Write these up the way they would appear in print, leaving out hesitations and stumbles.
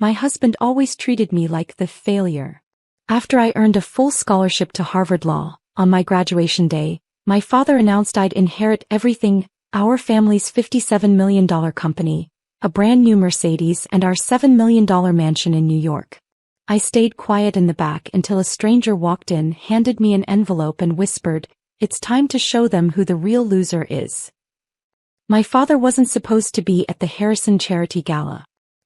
My husband always treated me like the failure. After I earned a full scholarship to Harvard Law, on my graduation day, my father announced I'd inherit everything: our family's $57 million company, a brand new Mercedes, and our $7 million mansion in New York. I stayed quiet in the back until a stranger walked in, handed me an envelope and whispered, "It's time to show them who the real loser is." My father wasn't supposed to be at the Harrison Charity Gala.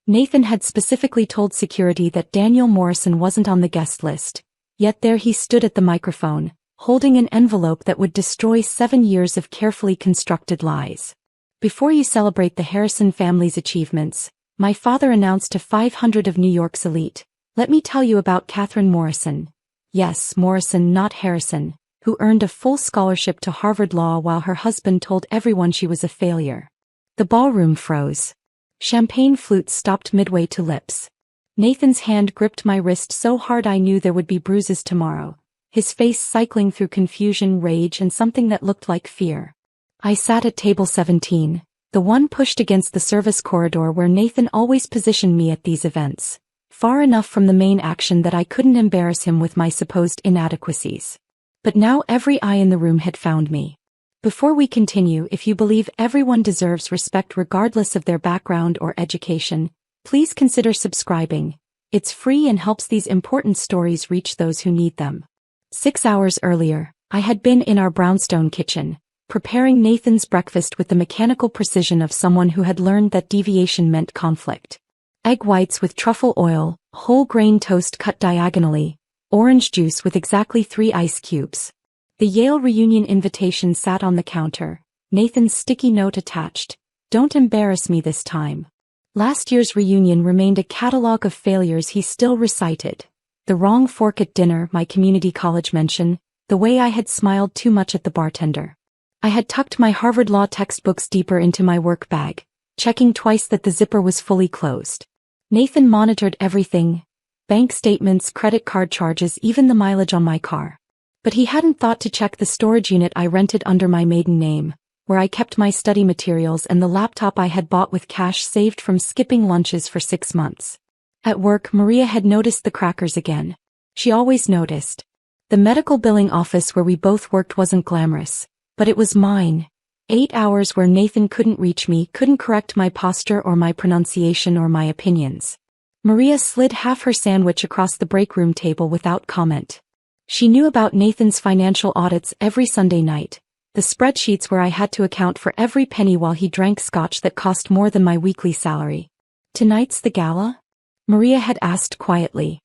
Nathan had specifically told security that Daniel Morrison wasn't on the guest list, yet there he stood at the microphone, holding an envelope that would destroy 7 years of carefully constructed lies. "Before you celebrate the Harrison family's achievements," my father announced to 500 of New York's elite, "let me tell you about Catherine Morrison." Yes, Morrison, not Harrison, who earned a full scholarship to Harvard Law while her husband told everyone she was a failure. The ballroom froze. Champagne flutes stopped midway to lips. Nathan's hand gripped my wrist so hard I knew there would be bruises tomorrow, his face cycling through confusion, rage, and something that looked like fear. I sat at table 17, the one pushed against the service corridor where Nathan always positioned me at these events, far enough from the main action that I couldn't embarrass him with my supposed inadequacies. But now every eye in the room had found me. Before we continue, if you believe everyone deserves respect regardless of their background or education, please consider subscribing. It's free and helps these important stories reach those who need them. 6 hours earlier, I had been in our brownstone kitchen, preparing Nathan's breakfast with the mechanical precision of someone who had learned that deviation meant conflict. Egg whites with truffle oil, whole grain toast cut diagonally, orange juice with exactly 3 ice cubes. The Yale reunion invitation sat on the counter, Nathan's sticky note attached. "Don't embarrass me this time." Last year's reunion remained a catalog of failures he still recited. The wrong fork at dinner, my community college mention, the way I had smiled too much at the bartender. I had tucked my Harvard Law textbooks deeper into my work bag, checking twice that the zipper was fully closed. Nathan monitored everything: bank statements, credit card charges, even the mileage on my car. But he hadn't thought to check the storage unit I rented under my maiden name, where I kept my study materials and the laptop I had bought with cash saved from skipping lunches for 6 months. At work, Maria had noticed the crackers again. She always noticed. The medical billing office where we both worked wasn't glamorous, but it was mine. 8 hours where Nathan couldn't reach me, couldn't correct my posture or my pronunciation or my opinions. Maria slid half her sandwich across the break room table without comment. She knew about Nathan's financial audits every Sunday night, the spreadsheets where I had to account for every penny while he drank scotch that cost more than my weekly salary. "Tonight's the gala?" Maria had asked quietly.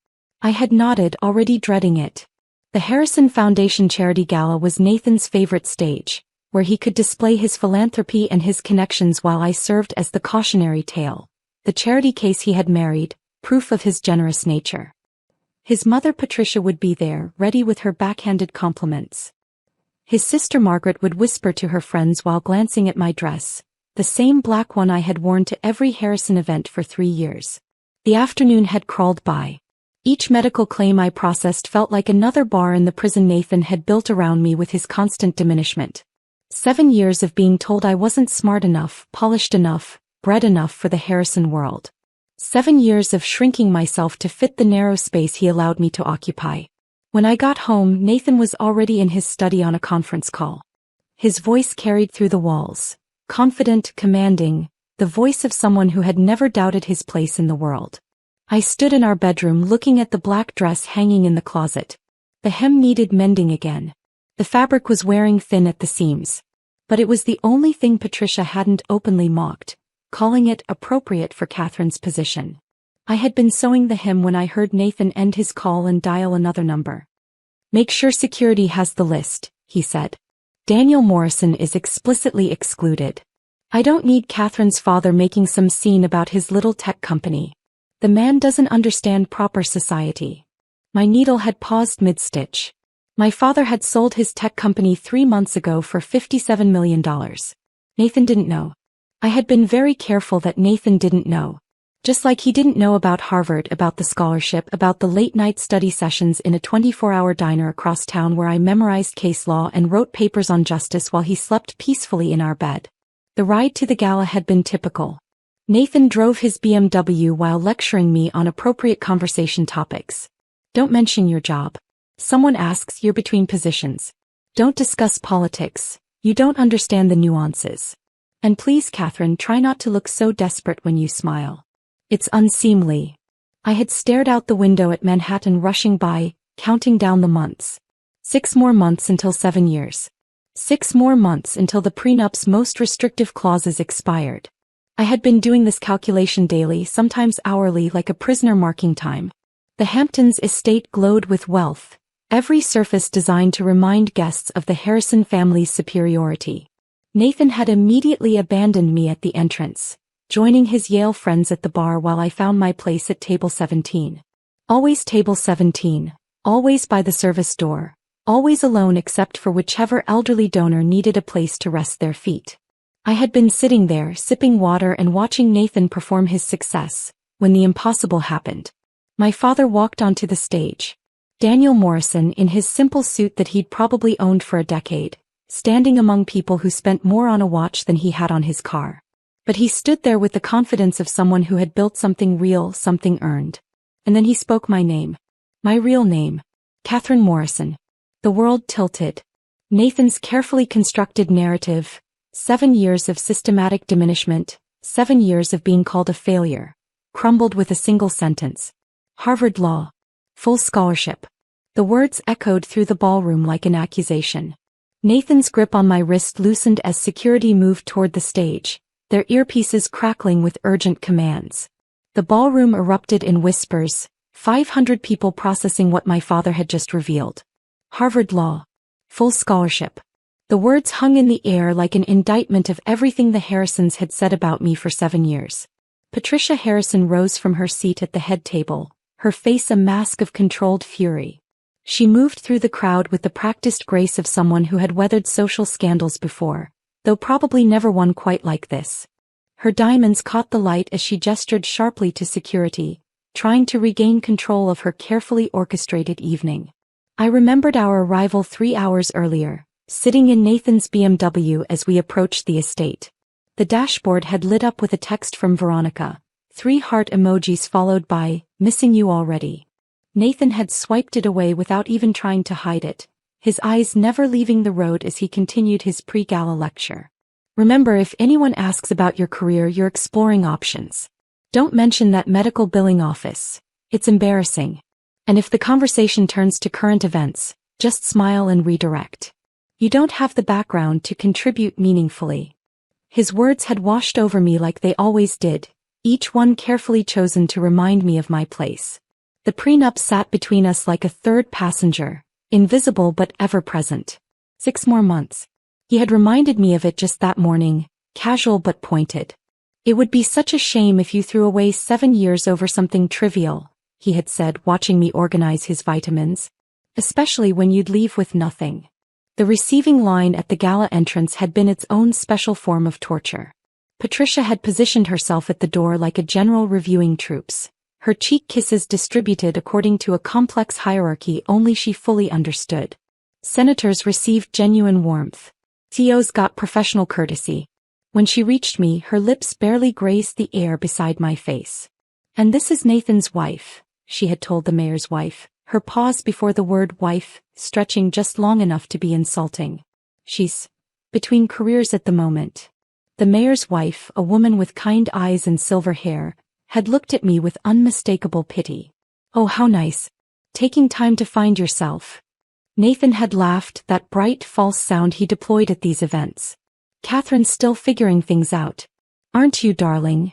I had nodded, already dreading it. The Harrison Foundation Charity Gala was Nathan's favorite stage, where he could display his philanthropy and his connections while I served as the cautionary tale. The charity case he had married, proof of his generous nature. His mother Patricia would be there, ready with her backhanded compliments. His sister Margaret would whisper to her friends while glancing at my dress, the same black one I had worn to every Harrison event for 3 years. The afternoon had crawled by. Each medical claim I processed felt like another bar in the prison Nathan had built around me with his constant diminishment. 7 years of being told I wasn't smart enough, polished enough, bred enough for the Harrison world. 7 years of shrinking myself to fit the narrow space he allowed me to occupy. When I got home, Nathan was already in his study on a conference call. His voice carried through the walls, confident, commanding, the voice of someone who had never doubted his place in the world. I stood in our bedroom looking at the black dress hanging in the closet. The hem needed mending again. The fabric was wearing thin at the seams. But it was the only thing Patricia hadn't openly mocked, calling it appropriate for Catherine's position. I had been sewing the hem when I heard Nathan end his call and dial another number. "Make sure security has the list," he said. "Daniel Morrison is explicitly excluded. I don't need Catherine's father making some scene about his little tech company. The man doesn't understand proper society." My needle had paused mid-stitch. My father had sold his tech company 3 months ago for $57 million. Nathan didn't know. I had been very careful that Nathan didn't know. Just like he didn't know about Harvard, about the scholarship, about the late-night study sessions in a 24-hour diner across town where I memorized case law and wrote papers on justice while he slept peacefully in our bed. The ride to the gala had been typical. Nathan drove his BMW while lecturing me on appropriate conversation topics. Don't mention your job. Someone asks, you're between positions. Don't discuss politics. You don't understand the nuances. And please, Catherine, try not to look so desperate when you smile. It's unseemly. I had stared out the window at Manhattan rushing by, counting down the months. 6 more months until 7 years. 6 more months until the prenup's most restrictive clauses expired. I had been doing this calculation daily, sometimes hourly, like a prisoner marking time. The Hamptons estate glowed with wealth, every surface designed to remind guests of the Harrison family's superiority. Nathan had immediately abandoned me at the entrance, joining his Yale friends at the bar while I found my place at table 17. Always table 17, always by the service door, always alone except for whichever elderly donor needed a place to rest their feet. I had been sitting there, sipping water and watching Nathan perform his success, when the impossible happened. My father walked onto the stage. Daniel Morrison, in his simple suit that he'd probably owned for a decade, standing among people who spent more on a watch than he had on his car. But he stood there with the confidence of someone who had built something real, something earned. And then he spoke my name. My real name. Catherine Morrison. The world tilted. Nathan's carefully constructed narrative, 7 years of systematic diminishment, 7 years of being called a failure, crumbled with a single sentence. Harvard Law. Full scholarship. The words echoed through the ballroom like an accusation. Nathan's grip on my wrist loosened as security moved toward the stage, their earpieces crackling with urgent commands. The ballroom erupted in whispers, 500 people processing what my father had just revealed. Harvard Law. Full scholarship. The words hung in the air like an indictment of everything the Harrisons had said about me for 7 years. Patricia Harrison rose from her seat at the head table, her face a mask of controlled fury. She moved through the crowd with the practiced grace of someone who had weathered social scandals before, though probably never one quite like this. Her diamonds caught the light as she gestured sharply to security, trying to regain control of her carefully orchestrated evening. I remembered our arrival 3 hours earlier, sitting in Nathan's BMW as we approached the estate. The dashboard had lit up with a text from Veronica, 3 heart emojis followed by, "Missing you already." Nathan had swiped it away without even trying to hide it, his eyes never leaving the road as he continued his pre-gala lecture. Remember, if anyone asks about your career, you're exploring options. Don't mention that medical billing office. It's embarrassing. And if the conversation turns to current events, just smile and redirect. You don't have the background to contribute meaningfully. His words had washed over me like they always did, each one carefully chosen to remind me of my place. The prenup sat between us like a third passenger, invisible but ever-present. 6 more months. He had reminded me of it just that morning, casual but pointed. It would be such a shame if you threw away 7 years over something trivial, he had said, watching me organize his vitamins. Especially when you'd leave with nothing. The receiving line at the gala entrance had been its own special form of torture. Patricia had positioned herself at the door like a general reviewing troops, her cheek kisses distributed according to a complex hierarchy only she fully understood. Senators received genuine warmth. CEOs got professional courtesy. When she reached me, her lips barely grazed the air beside my face. "And this is Nathan's wife," she had told the mayor's wife, her pause before the word wife stretching just long enough to be insulting. "She's between careers at the moment." The mayor's wife, a woman with kind eyes and silver hair, had looked at me with unmistakable pity. "Oh, how nice. Taking time to find yourself." Nathan had laughed, that bright false sound he deployed at these events. "Catherine's still figuring things out. Aren't you, darling?"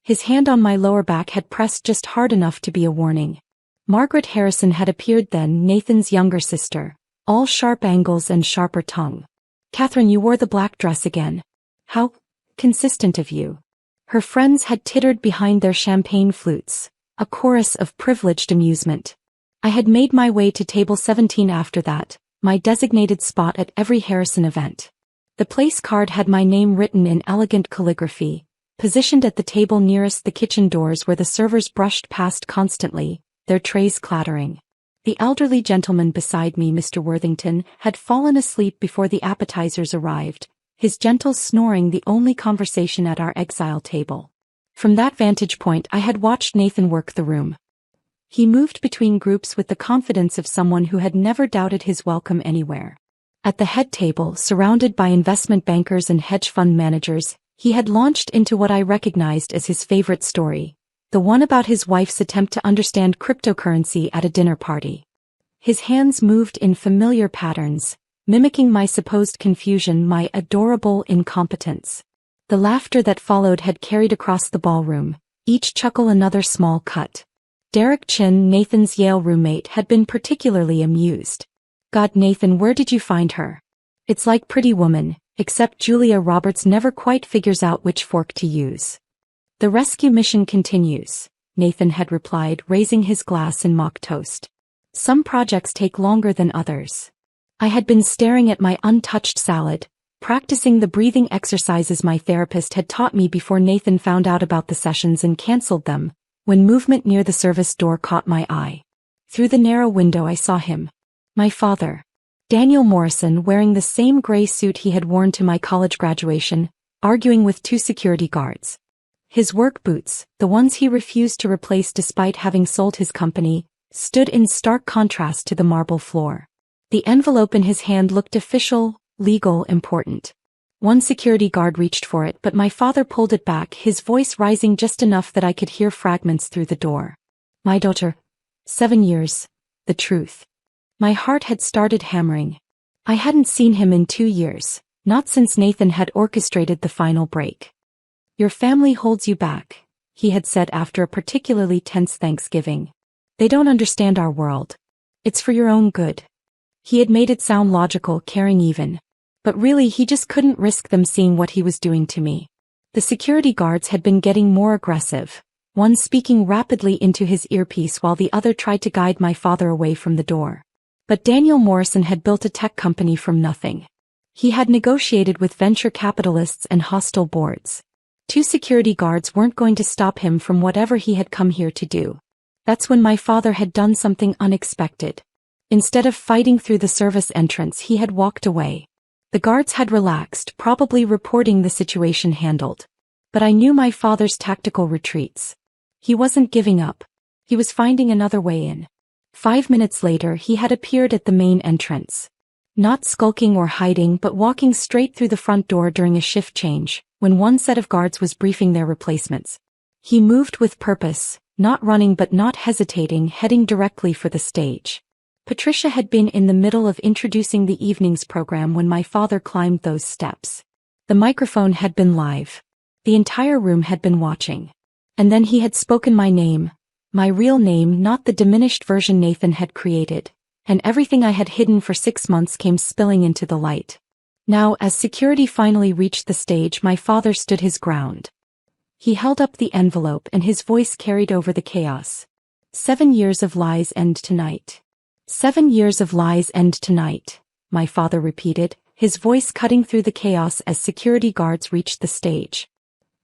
His hand on my lower back had pressed just hard enough to be a warning. Margaret Harrison had appeared then, Nathan's younger sister, all sharp angles and sharper tongue. "Catherine, you wore the black dress again. How consistent of you." Her friends had tittered behind their champagne flutes, a chorus of privileged amusement. I had made my way to table 17 after that, my designated spot at every Harrison event. The place card had my name written in elegant calligraphy, positioned at the table nearest the kitchen doors where the servers brushed past constantly, their trays clattering. The elderly gentleman beside me, Mr. Worthington, had fallen asleep before the appetizers arrived, his gentle snoring the only conversation at our exile table. From that vantage point I had watched Nathan work the room. He moved between groups with the confidence of someone who had never doubted his welcome anywhere. At the head table, surrounded by investment bankers and hedge fund managers, he had launched into what I recognized as his favorite story, the one about his wife's attempt to understand cryptocurrency at a dinner party. His hands moved in familiar patterns, mimicking my supposed confusion, my adorable incompetence. The laughter that followed had carried across the ballroom, each chuckle another small cut. Derek Chin, Nathan's Yale roommate, had been particularly amused. "God, Nathan, where did you find her? It's like Pretty Woman, except Julia Roberts never quite figures out which fork to use." "The rescue mission continues," Nathan had replied, raising his glass in mock toast. "Some projects take longer than others." I had been staring at my untouched salad, practicing the breathing exercises my therapist had taught me before Nathan found out about the sessions and canceled them, when movement near the service door caught my eye. Through the narrow window I saw him. My father. Daniel Morrison, wearing the same gray suit he had worn to my college graduation, arguing with two security guards. His work boots, the ones he refused to replace despite having sold his company, stood in stark contrast to the marble floor. The envelope in his hand looked official, legal, important. One security guard reached for it, but my father pulled it back, his voice rising just enough that I could hear fragments through the door. "My daughter. 7 years. The truth." My heart had started hammering. I hadn't seen him in 2 years, not since Nathan had orchestrated the final break. "Your family holds you back," he had said after a particularly tense Thanksgiving. "They don't understand our world. It's for your own good." He had made it sound logical, caring even. But really he just couldn't risk them seeing what he was doing to me. The security guards had been getting more aggressive, one speaking rapidly into his earpiece while the other tried to guide my father away from the door. But Daniel Morrison had built a tech company from nothing. He had negotiated with venture capitalists and hostile boards. 2 security guards weren't going to stop him from whatever he had come here to do. That's when my father had done something unexpected. Instead of fighting through the service entrance, he had walked away. The guards had relaxed, probably reporting the situation handled. But I knew my father's tactical retreats. He wasn't giving up. He was finding another way in. 5 minutes later he had appeared at the main entrance. Not skulking or hiding, but walking straight through the front door during a shift change, when one set of guards was briefing their replacements. He moved with purpose, not running but not hesitating, heading directly for the stage. Patricia had been in the middle of introducing the evening's program when my father climbed those steps. The microphone had been live. The entire room had been watching. And then he had spoken my name, my real name, not the diminished version Nathan had created, and everything I had hidden for 6 months came spilling into the light. Now, as security finally reached the stage, my father stood his ground. He held up the envelope and his voice carried over the chaos. 7 years of lies end tonight. 7 years of lies end tonight, my father repeated, his voice cutting through the chaos as security guards reached the stage.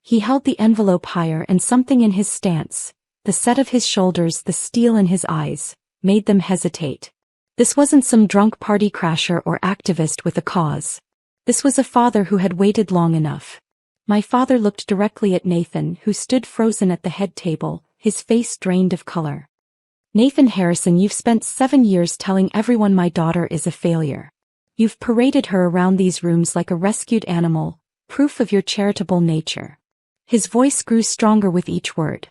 He held the envelope higher, and something in his stance, the set of his shoulders, the steel in his eyes, made them hesitate. This wasn't some drunk party crasher or activist with a cause. This was a father who had waited long enough. My father looked directly at Nathan, who stood frozen at the head table, his face drained of color. "Nathan Harrison, you've spent 7 years telling everyone my daughter is a failure. You've paraded her around these rooms like a rescued animal, proof of your charitable nature." His voice grew stronger with each word.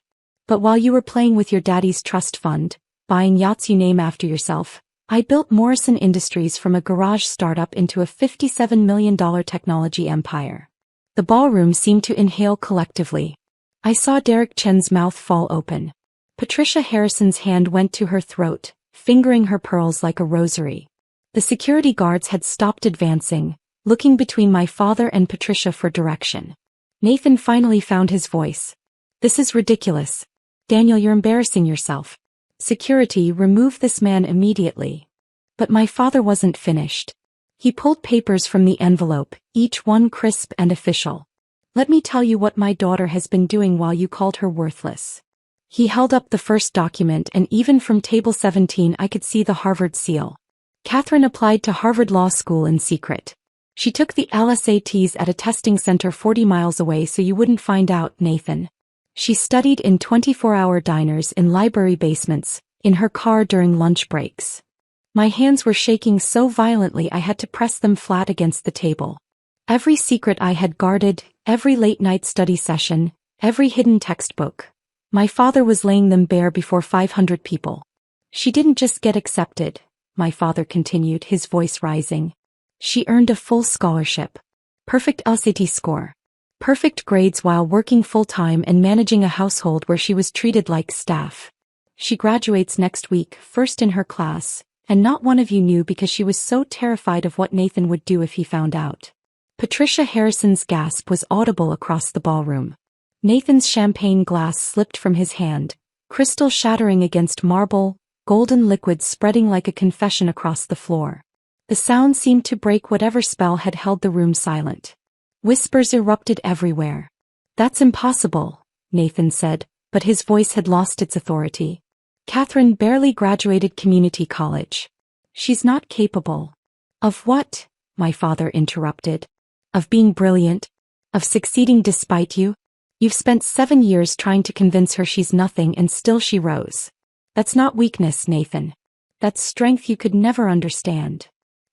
"But while you were playing with your daddy's trust fund, buying yachts you name after yourself, I built Morrison Industries from a garage startup into a $57 million technology empire." The ballroom seemed to inhale collectively. I saw Derek Chen's mouth fall open. Patricia Harrison's hand went to her throat, fingering her pearls like a rosary. The security guards had stopped advancing, looking between my father and Patricia for direction. Nathan finally found his voice. "This is ridiculous. Daniel, you're embarrassing yourself. Security, remove this man immediately." But my father wasn't finished. He pulled papers from the envelope, each one crisp and official. "Let me tell you what my daughter has been doing while you called her worthless." He held up the first document, and even from table 17 I could see the Harvard seal. Catherine applied to Harvard Law School in secret. She took the LSATs at a testing center 40 miles away so you wouldn't find out, Nathan. She studied in 24-hour diners in library basements, in her car during lunch breaks. My hands were shaking so violently I had to press them flat against the table. Every secret I had guarded, every late-night study session, every hidden textbook. My father was laying them bare before 500 people. She didn't just get accepted, my father continued, his voice rising. She earned a full scholarship. Perfect SAT score. Perfect grades while working full-time and managing a household where she was treated like staff. She graduates next week, first in her class, and not one of you knew because she was so terrified of what Nathan would do if he found out. Patricia Harrison's gasp was audible across the ballroom. Nathan's champagne glass slipped from his hand, crystal shattering against marble, golden liquid spreading like a confession across the floor. The sound seemed to break whatever spell had held the room silent. Whispers erupted everywhere. "That's impossible," Nathan said, but his voice had lost its authority. "Catherine barely graduated community college. She's not capable." "Of what?" my father interrupted. "Of being brilliant? Of succeeding despite you? You've spent 7 years trying to convince her she's nothing and still she rose. That's not weakness, Nathan. That's strength you could never understand."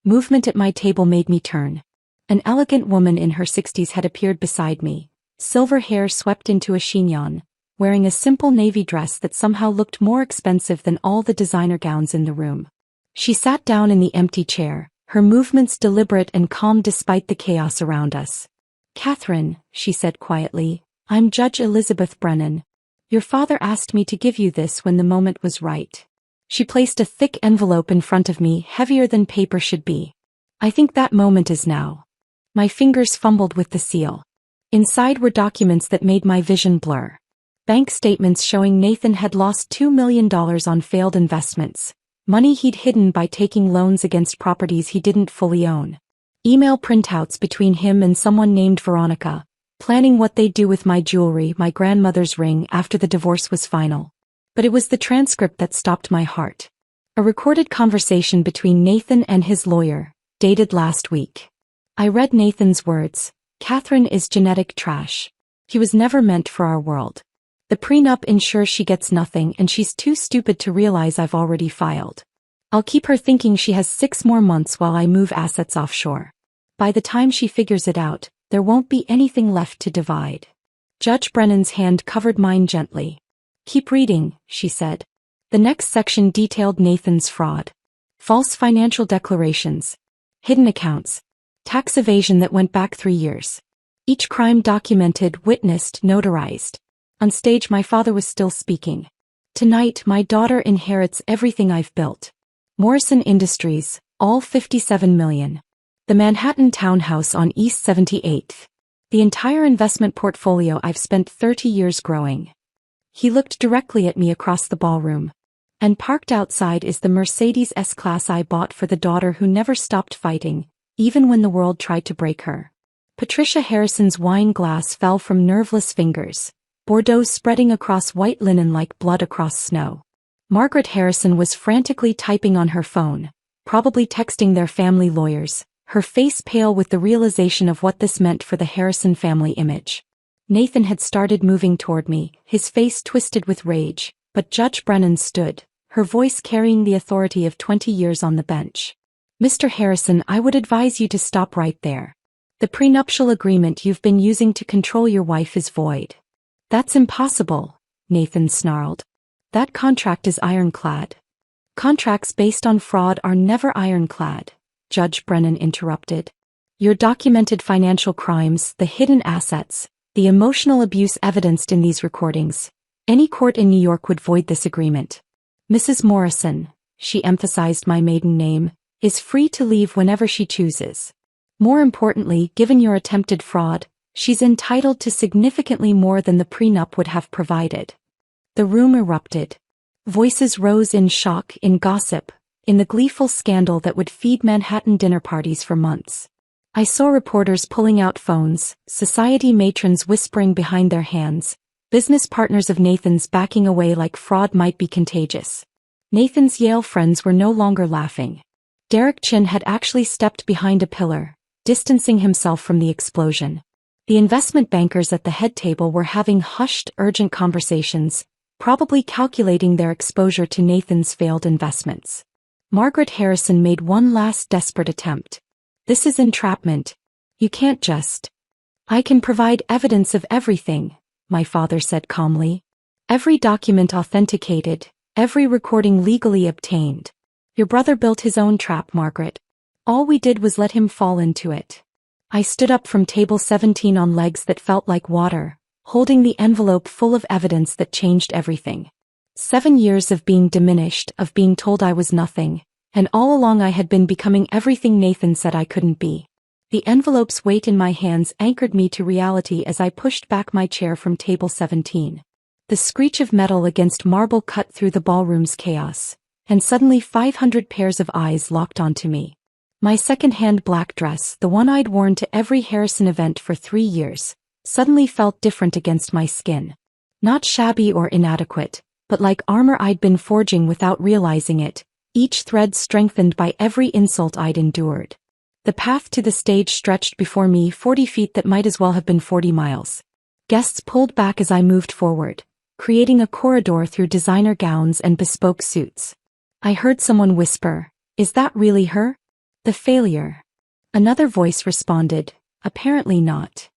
Movement at my table made me turn. An elegant woman in her 60s had appeared beside me, silver hair swept into a chignon, wearing a simple navy dress that somehow looked more expensive than all the designer gowns in the room. She sat down in the empty chair, her movements deliberate and calm despite the chaos around us. "Catherine," she said quietly, "I'm Judge Elizabeth Brennan. Your father asked me to give you this when the moment was right." She placed a thick envelope in front of me, heavier than paper should be. "I think that moment is now." My fingers fumbled with the seal. Inside were documents that made my vision blur. Bank statements showing Nathan had lost $2 million on failed investments, money he'd hidden by taking loans against properties he didn't fully own. Email printouts between him and someone named Veronica, planning what they'd do with my jewelry, my grandmother's ring, after the divorce was final. But it was the transcript that stopped my heart. A recorded conversation between Nathan and his lawyer, dated last week. I read Nathan's words: "Catherine is genetic trash. He was never meant for our world. The prenup ensures she gets nothing and she's too stupid to realize I've already filed. I'll keep her thinking she has 6 more months while I move assets offshore. By the time she figures it out, there won't be anything left to divide." Judge Brennan's hand covered mine gently. "Keep reading," she said. The next section detailed Nathan's fraud. False financial declarations. Hidden accounts. Tax evasion that went back 3 years. Each crime documented, witnessed, notarized. On stage my father was still speaking. "Tonight my daughter inherits everything I've built. Morrison Industries, all 57 million. The Manhattan townhouse on East 78th. The entire investment portfolio I've spent 30 years growing." He looked directly at me across the ballroom. "And parked outside is the Mercedes S-Class I bought for the daughter who never stopped fighting, even when the world tried to break her." Patricia Harrison's wine glass fell from nerveless fingers, Bordeaux spreading across white linen like blood across snow. Margaret Harrison was frantically typing on her phone, probably texting their family lawyers, her face pale with the realization of what this meant for the Harrison family image. Nathan had started moving toward me, his face twisted with rage, but Judge Brennan stood, her voice carrying the authority of 20 years on the bench. "Mr. Harrison, I would advise you to stop right there. The prenuptial agreement you've been using to control your wife is void." "That's impossible," Nathan snarled. "That contract is ironclad." "Contracts based on fraud are never ironclad," Judge Brennan interrupted. "Your documented financial crimes, the hidden assets, the emotional abuse evidenced in these recordings, any court in New York would void this agreement. Mrs. Morrison," she emphasized my maiden name, "is free to leave whenever she chooses. More importantly, given your attempted fraud, she's entitled to significantly more than the prenup would have provided." The room erupted. Voices rose in shock, in gossip, in the gleeful scandal that would feed Manhattan dinner parties for months. I saw reporters pulling out phones, society matrons whispering behind their hands, business partners of Nathan's backing away like fraud might be contagious. Nathan's Yale friends were no longer laughing. Derek Chin had actually stepped behind a pillar, distancing himself from the explosion. The investment bankers at the head table were having hushed, urgent conversations, probably calculating their exposure to Nathan's failed investments. Margaret Harrison made one last desperate attempt. "This is entrapment. You can't just—" "I can provide evidence of everything," my father said calmly. "Every document authenticated, every recording legally obtained. Your brother built his own trap, Margaret. All we did was let him fall into it." I stood up from table 17 on legs that felt like water, holding the envelope full of evidence that changed everything. 7 years of being diminished, of being told I was nothing, and all along I had been becoming everything Nathan said I couldn't be. The envelope's weight in my hands anchored me to reality as I pushed back my chair from table 17. The screech of metal against marble cut through the ballroom's chaos, and suddenly 500 pairs of eyes locked onto me. My second-hand black dress, the one I'd worn to every Harrison event for 3 years, suddenly felt different against my skin. Not shabby or inadequate, but like armor I'd been forging without realizing it, each thread strengthened by every insult I'd endured. The path to the stage stretched before me 40 feet that might as well have been 40 miles. Guests pulled back as I moved forward, creating a corridor through designer gowns and bespoke suits. I heard someone whisper, "Is that really her? The failure?" Another voice responded, "Apparently not."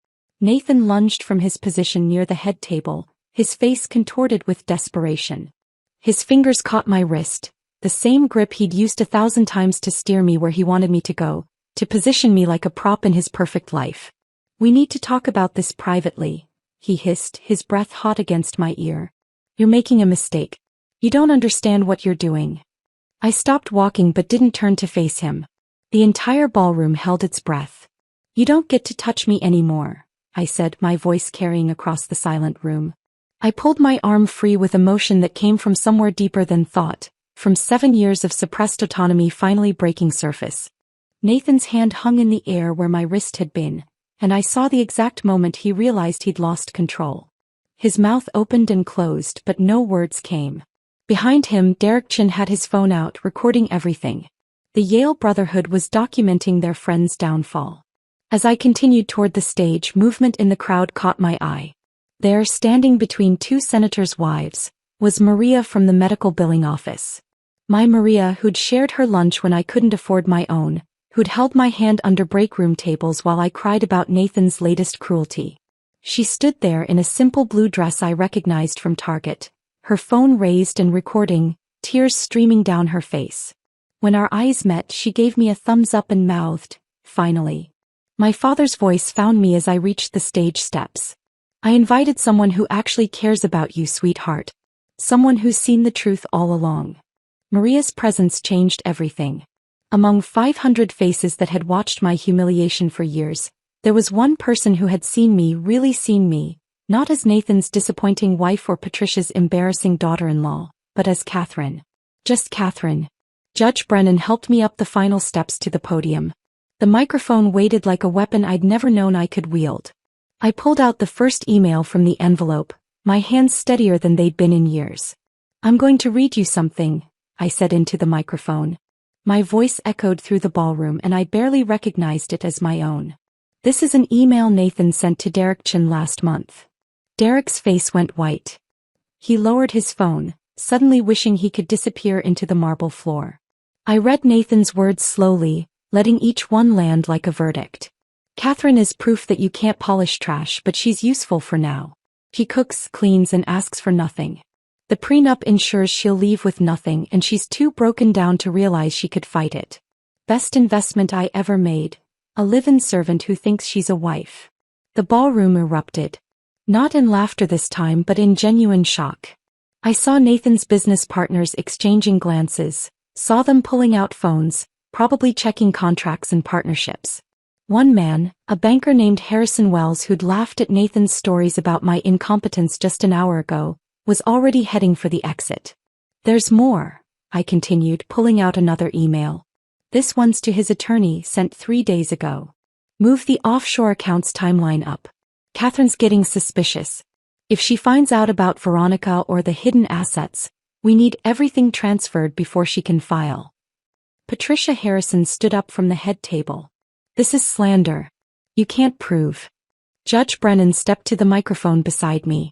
Nathan lunged from his position near the head table, his face contorted with desperation. His fingers caught my wrist, the same grip he'd used 1,000 times to steer me where he wanted me to go, to position me like a prop in his perfect life. "We need to talk about this privately," he hissed, his breath hot against my ear. "You're making a mistake. You don't understand what you're doing." I stopped walking but didn't turn to face him. The entire ballroom held its breath. "You don't get to touch me anymore," I said, my voice carrying across the silent room. I pulled my arm free with emotion that came from somewhere deeper than thought, from 7 years of suppressed autonomy finally breaking surface. Nathan's hand hung in the air where my wrist had been, and I saw the exact moment he realized he'd lost control. His mouth opened and closed, but no words came. Behind him, Derek Chin had his phone out, recording everything. The Yale Brotherhood was documenting their friend's downfall. As I continued toward the stage, movement in the crowd caught my eye. There, standing between 2 senators' wives, was Maria from the medical billing office. My Maria, who'd shared her lunch when I couldn't afford my own, who'd held my hand under break room tables while I cried about Nathan's latest cruelty. She stood there in a simple blue dress I recognized from Target, her phone raised and recording, tears streaming down her face. When our eyes met, she gave me a thumbs up and mouthed, "Finally." My father's voice found me as I reached the stage steps. "I invited someone who actually cares about you, sweetheart. Someone who's seen the truth all along." Maria's presence changed everything. Among 500 faces that had watched my humiliation for years, there was one person who had seen me, really seen me, not as Nathan's disappointing wife or Patricia's embarrassing daughter-in-law, but as Catherine. Just Catherine. Judge Brennan helped me up the final steps to the podium. The microphone weighted like a weapon I'd never known I could wield. I pulled out the first email from the envelope, my hands steadier than they'd been in years. "I'm going to read you something," I said into the microphone. My voice echoed through the ballroom and I barely recognized it as my own. "This is an email Nathan sent to Derek Chin last month." Derek's face went white. He lowered his phone, suddenly wishing he could disappear into the marble floor. I read Nathan's words slowly, letting each one land like a verdict. "Catherine is proof that you can't polish trash, but she's useful for now. She cooks, cleans, and asks for nothing. The prenup ensures she'll leave with nothing, and she's too broken down to realize she could fight it. Best investment I ever made. A live-in servant who thinks she's a wife." The ballroom erupted. Not in laughter this time, but in genuine shock. I saw Nathan's business partners exchanging glances, saw them pulling out phones, probably checking contracts and partnerships. One man, a banker named Harrison Wells who'd laughed at Nathan's stories about my incompetence just an hour ago, was already heading for the exit. "There's more," I continued, pulling out another email. "This one's to his attorney, sent 3 days ago. Move the offshore accounts timeline up. Catherine's getting suspicious. If she finds out about Veronica or the hidden assets, we need everything transferred before she can file." Patricia Harrison stood up from the head table. "This is slander. You can't prove." Judge Brennan stepped to the microphone beside me.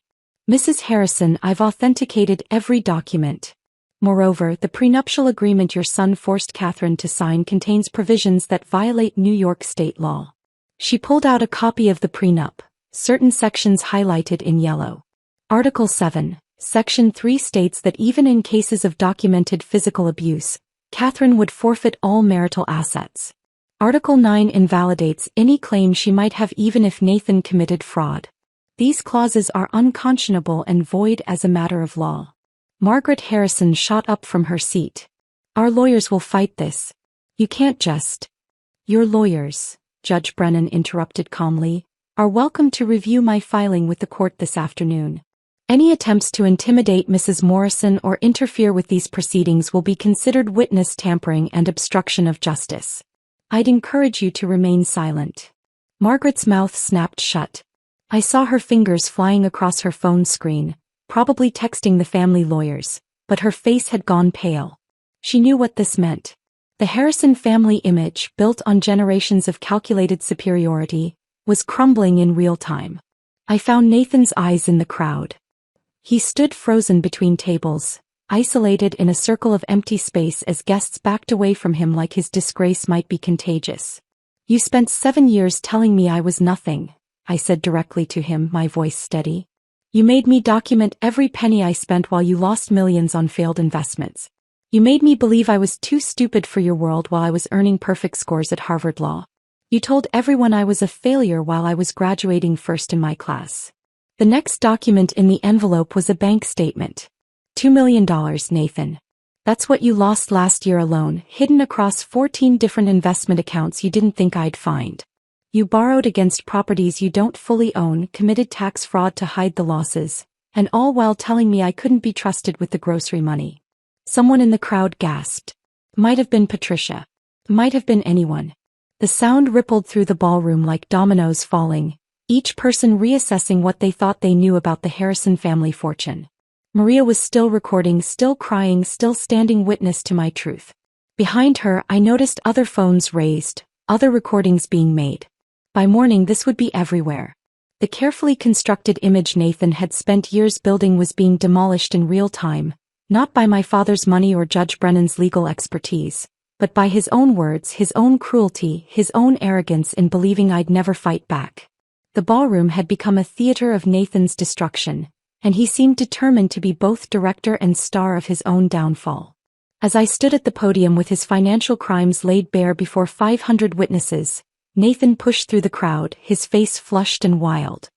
Mrs. Harrison, I've authenticated every document. Moreover, the prenuptial agreement your son forced Catherine to sign contains provisions that violate New York state law. She pulled out a copy of the prenup, certain sections highlighted in yellow. Article 7, Section 3 states that even in cases of documented physical abuse, Catherine would forfeit all marital assets. Article 9 invalidates any claim she might have even if Nathan committed fraud. These clauses are unconscionable and void as a matter of law. Margaret Harrison shot up from her seat. Our lawyers will fight this. You can't just. Your lawyers, Judge Brennan interrupted calmly, are welcome to review my filing with the court this afternoon. Any attempts to intimidate Mrs. Morrison or interfere with these proceedings will be considered witness tampering and obstruction of justice. I'd encourage you to remain silent. Margaret's mouth snapped shut. I saw her fingers flying across her phone screen, probably texting the family lawyers, but her face had gone pale. She knew what this meant. The Harrison family image, built on generations of calculated superiority, was crumbling in real time. I found Nathan's eyes in the crowd. He stood frozen between tables, isolated in a circle of empty space as guests backed away from him like his disgrace might be contagious. You spent 7 years telling me I was nothing, I said directly to him, my voice steady. You made me document every penny I spent while you lost millions on failed investments. You made me believe I was too stupid for your world while I was earning perfect scores at Harvard Law. You told everyone I was a failure while I was graduating first in my class. The next document in the envelope was a bank statement. $2 million, Nathan. That's what you lost last year alone, hidden across 14 different investment accounts you didn't think I'd find. You borrowed against properties you don't fully own, committed tax fraud to hide the losses, and all while telling me I couldn't be trusted with the grocery money. Someone in the crowd gasped. Might have been Patricia. Might have been anyone. The sound rippled through the ballroom like dominoes falling, each person reassessing what they thought they knew about the Harrison family fortune. Maria was still recording, still crying, still standing witness to my truth. Behind her, I noticed other phones raised, other recordings being made. By morning this would be everywhere. The carefully constructed image Nathan had spent years building was being demolished in real time, not by my father's money or Judge Brennan's legal expertise, but by his own words, his own cruelty, his own arrogance in believing I'd never fight back. The ballroom had become a theater of Nathan's destruction, and he seemed determined to be both director and star of his own downfall. As I stood at the podium with his financial crimes laid bare before 500 witnesses, Nathan pushed through the crowd, his face flushed and wild.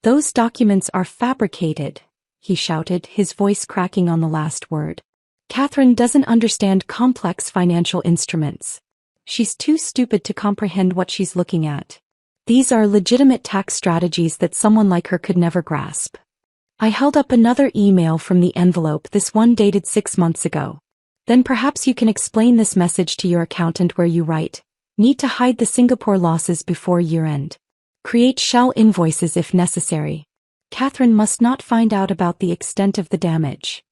Those documents are fabricated, he shouted, his voice cracking on the last word. Catherine doesn't understand complex financial instruments. She's too stupid to comprehend what she's looking at. These are legitimate tax strategies that someone like her could never grasp. I held up another email from the envelope, this one dated 6 months ago. Then perhaps you can explain this message to your accountant where you write, need to hide the Singapore losses before year-end. Create shell invoices if necessary. Catherine must not find out about the extent of the damage.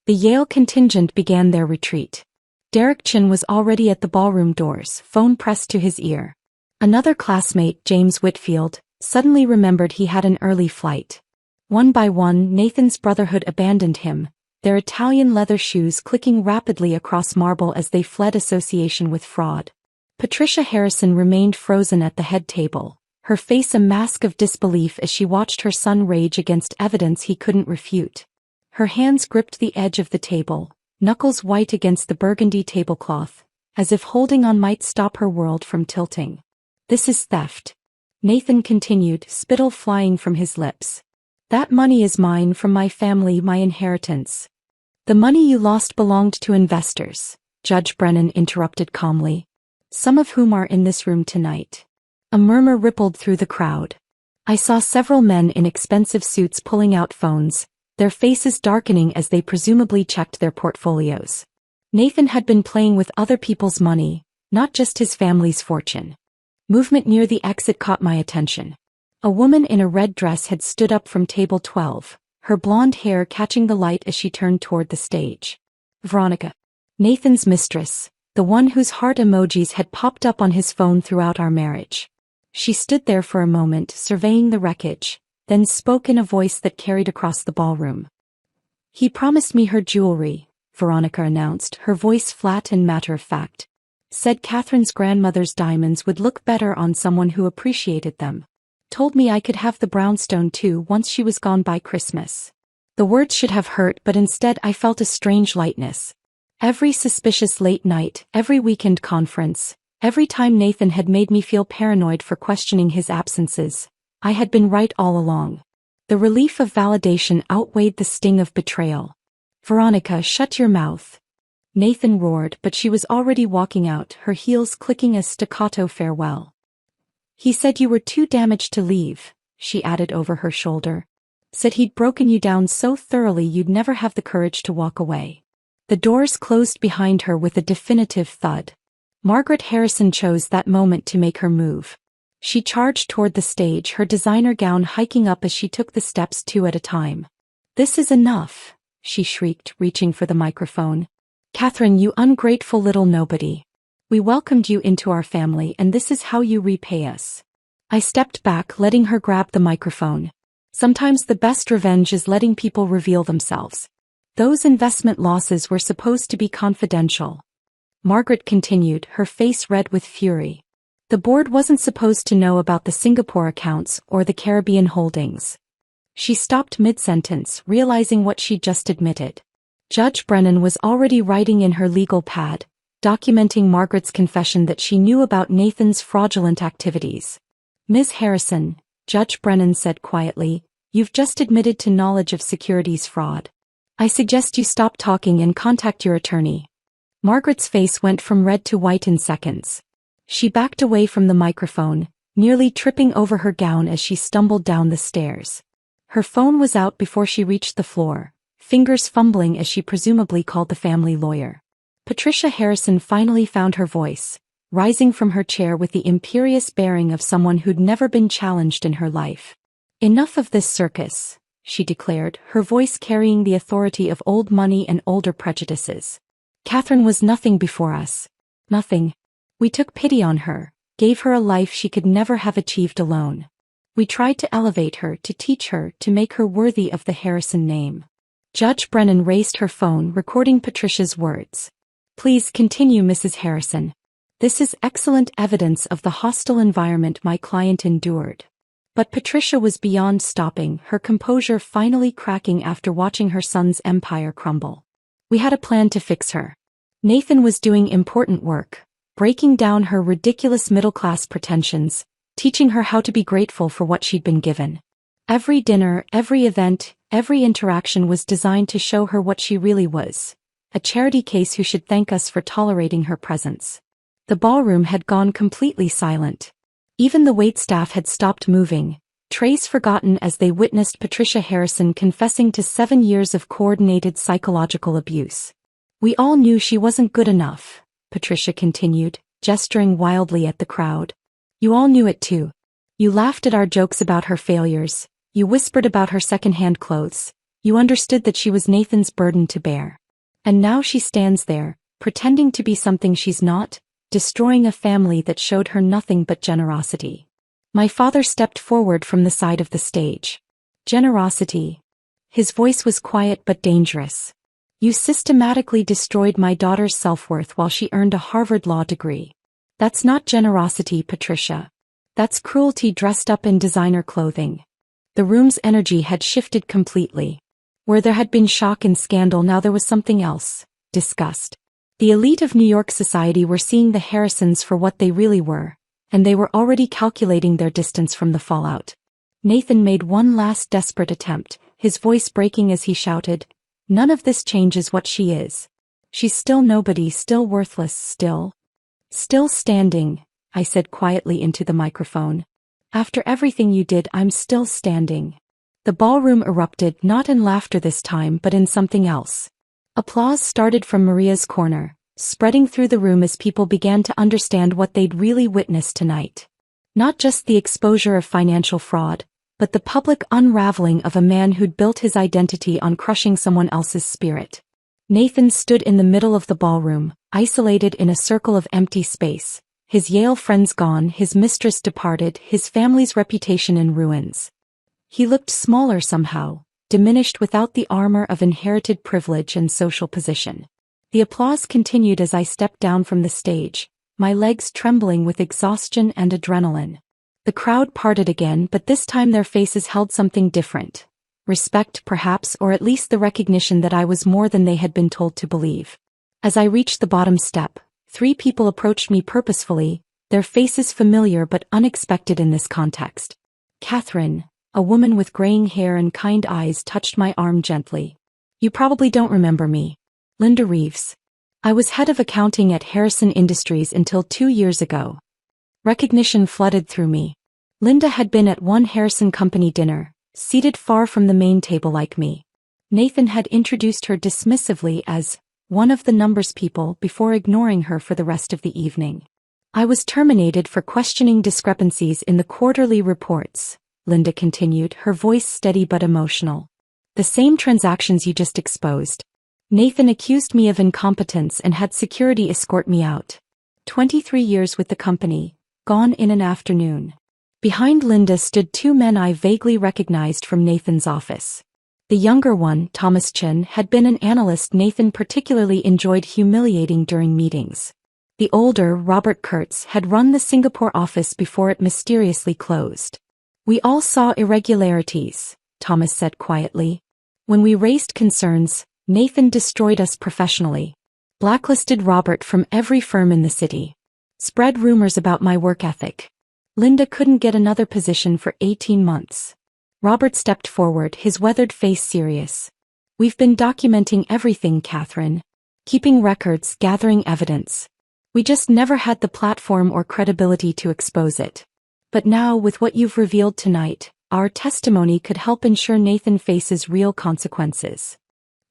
The Yale contingent began their retreat. Derek Chin was already at the ballroom doors, phone pressed to his ear. Another classmate, James Whitfield, suddenly remembered he had an early flight. One by one, Nathan's brotherhood abandoned him, their Italian leather shoes clicking rapidly across marble as they fled association with fraud. Patricia Harrison remained frozen at the head table, her face a mask of disbelief as she watched her son rage against evidence he couldn't refute. Her hands gripped the edge of the table, knuckles white against the burgundy tablecloth, as if holding on might stop her world from tilting. This is theft. Nathan continued, spittle flying from his lips. That money is mine, from my family, my inheritance. The money you lost belonged to investors, Judge Brennan interrupted calmly. Some of whom are in this room tonight. A murmur rippled through the crowd. I saw several men in expensive suits pulling out phones, their faces darkening as they presumably checked their portfolios. Nathan had been playing with other people's money, not just his family's fortune. Movement near the exit caught my attention. A woman in a red dress had stood up from table 12, her blonde hair catching the light as she turned toward the stage. Veronica. Nathan's mistress, the one whose heart emojis had popped up on his phone throughout our marriage. She stood there for a moment, surveying the wreckage, then spoke in a voice that carried across the ballroom. "He promised me her jewelry," Veronica announced, her voice flat and matter-of-fact. "Said Catherine's grandmother's diamonds would look better on someone who appreciated them. Told me I could have the brownstone too once she was gone by Christmas." The words should have hurt, but instead I felt a strange lightness. Every suspicious late night, every weekend conference, every time Nathan had made me feel paranoid for questioning his absences, I had been right all along. The relief of validation outweighed the sting of betrayal. "Veronica, shut your mouth," Nathan roared, but she was already walking out, her heels clicking a staccato farewell. "He said you were too damaged to leave," she added over her shoulder. "Said he'd broken you down so thoroughly you'd never have the courage to walk away." The doors closed behind her with a definitive thud. Margaret Harrison chose that moment to make her move. She charged toward the stage, her designer gown hiking up as she took the steps 2 at a time. "This is enough," she shrieked, reaching for the microphone. "Catherine, you ungrateful little nobody. We welcomed you into our family and this is how you repay us." I stepped back, letting her grab the microphone. Sometimes the best revenge is letting people reveal themselves. "Those investment losses were supposed to be confidential," Margaret continued, her face red with fury. "The board wasn't supposed to know about the Singapore accounts or the Caribbean holdings." She stopped mid-sentence, realizing what she'd just admitted. Judge Brennan was already writing in her legal pad, documenting Margaret's confession that she knew about Nathan's fraudulent activities. "Ms. Harrison," Judge Brennan said quietly, "you've just admitted to knowledge of securities fraud. I suggest you stop talking and contact your attorney." Margaret's face went from red to white in seconds. She backed away from the microphone, nearly tripping over her gown as she stumbled down the stairs. Her phone was out before she reached the floor, fingers fumbling as she presumably called the family lawyer. Patricia Harrison finally found her voice, rising from her chair with the imperious bearing of someone who'd never been challenged in her life. "Enough of this circus," she declared, her voice carrying the authority of old money and older prejudices. "Catherine was nothing before us. Nothing. We took pity on her, gave her a life she could never have achieved alone. We tried to elevate her, to teach her, to make her worthy of the Harrison name." Judge Brennan raised her phone, recording Patricia's words. "Please continue, Mrs. Harrison. This is excellent evidence of the hostile environment my client endured." But Patricia was beyond stopping, her composure finally cracking after watching her son's empire crumble. "We had a plan to fix her. Nathan was doing important work, breaking down her ridiculous middle-class pretensions, teaching her how to be grateful for what she'd been given. Every dinner, every event, every interaction was designed to show her what she really was, a charity case who should thank us for tolerating her presence." The ballroom had gone completely silent. Even the waitstaff had stopped moving, trays forgotten as they witnessed Patricia Harrison confessing to 7 years of coordinated psychological abuse. "We all knew she wasn't good enough," Patricia continued, gesturing wildly at the crowd. "You all knew it too. You laughed at our jokes about her failures, you whispered about her second-hand clothes, you understood that she was Nathan's burden to bear. And now she stands there, pretending to be something she's not, destroying a family that showed her nothing but generosity." My father stepped forward from the side of the stage. "Generosity." His voice was quiet but dangerous. "You systematically destroyed my daughter's self-worth while she earned a Harvard law degree. That's not generosity, Patricia. That's cruelty dressed up in designer clothing." The room's energy had shifted completely. Where there had been shock and scandal, now there was something else: disgust. The elite of New York society were seeing the Harrisons for what they really were, and they were already calculating their distance from the fallout. Nathan made one last desperate attempt, his voice breaking as he shouted, "None of this changes what she is. She's still nobody, still worthless, still standing," I said quietly into the microphone. "After everything you did, I'm still standing." The ballroom erupted, not in laughter this time but in something else. Applause started from Maria's corner, spreading through the room as people began to understand what they'd really witnessed tonight. Not just the exposure of financial fraud, but the public unraveling of a man who'd built his identity on crushing someone else's spirit. Nathan stood in the middle of the ballroom, isolated in a circle of empty space, His Yale friends gone, his mistress departed, his family's reputation in ruins. He looked smaller somehow, diminished without the armor of inherited privilege and social position. The applause continued as I stepped down from the stage, my legs trembling with exhaustion and adrenaline. The crowd parted again, but this time their faces held something different. Respect, perhaps, or at least the recognition that I was more than they had been told to believe. As I reached the bottom step, 3 people approached me purposefully, their faces familiar but unexpected in this context. Catherine, a woman with graying hair and kind eyes, touched my arm gently. You probably don't remember me. Linda Reeves. I was head of accounting at Harrison Industries until 2 years ago. Recognition flooded through me. Linda had been at one Harrison company dinner, seated far from the main table like me. Nathan had introduced her dismissively as one of the numbers people before ignoring her for the rest of the evening. I was terminated for questioning discrepancies in the quarterly reports, Linda continued, her voice steady but emotional. The same transactions you just exposed. Nathan accused me of incompetence and had security escort me out. 23 years with the company, gone in an afternoon. Behind Linda stood 2 men I vaguely recognized from Nathan's office. The younger one, Thomas Chin, had been an analyst Nathan particularly enjoyed humiliating during meetings. The older, Robert Kurtz, had run the Singapore office before it mysteriously closed. We all saw irregularities, Thomas said quietly. When we raised concerns, Nathan destroyed us professionally. Blacklisted Robert from every firm in the city. Spread rumors about my work ethic. Linda couldn't get another position for 18 months. Robert stepped forward, his weathered face serious. We've been documenting everything, Catherine. Keeping records, gathering evidence. We just never had the platform or credibility to expose it. But now, with what you've revealed tonight, our testimony could help ensure Nathan faces real consequences.